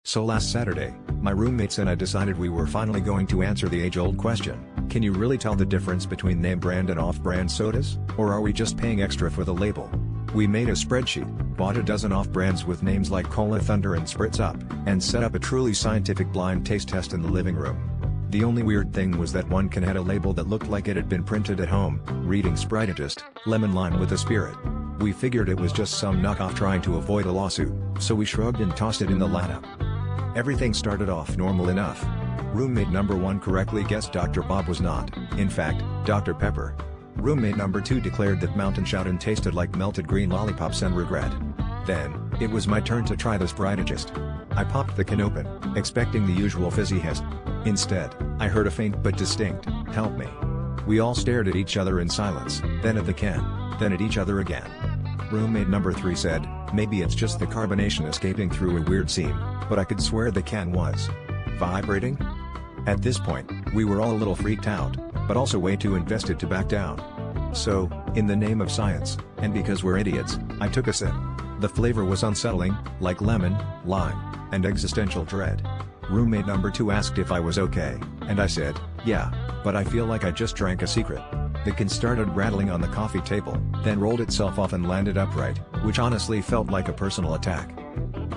So last Saturday, my roommates and I decided we were finally going to answer the age-old question, can you really tell the difference between name brand and off-brand sodas, or are we just paying extra for the label? We made a spreadsheet, bought a dozen off-brands with names like Cola Thunder and Spritz Up, and set up a truly scientific blind taste test in the living room. The only weird thing was that one can had a label that looked like it had been printed at home, reading Spriteagist, lemon lime with a spirit. We figured it was just some knockoff trying to avoid a lawsuit, so we shrugged and tossed it in the ladder. Everything started off normal enough. Roommate number 1 correctly guessed Dr. Bob was not, in fact, Dr. Pepper. Roommate number 2 declared that Mountain Shouten tasted like melted green lollipops and regret. Then, it was my turn to try the Spriteagist. I popped the can open, expecting the usual fizzy hiss. Instead, I heard a faint but distinct, "Help me." We all stared at each other in silence, then at the can, then at each other again. Roommate number 3 said, "Maybe it's just the carbonation escaping through a weird seam, but I could swear the can was vibrating." At this point, we were all a little freaked out, but also way too invested to back down. So, in the name of science, and because we're idiots, I took a sip. The flavor was unsettling, like lemon, lime, and existential dread. Roommate number 2 asked if I was okay, and I said, "Yeah, but I feel like I just drank a secret." The can started rattling on the coffee table, then rolled itself off and landed upright, which honestly felt like a personal attack.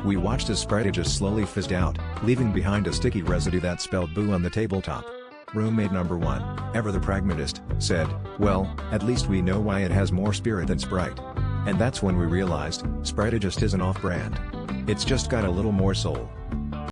We watched as Spriteagist slowly fizzed out, leaving behind a sticky residue that spelled boo on the tabletop. Roommate number 1, ever the pragmatist, said, "Well, at least we know why it has more spirit than Sprite." And that's when we realized, Spriteagist isn't off-brand. It's just got a little more soul.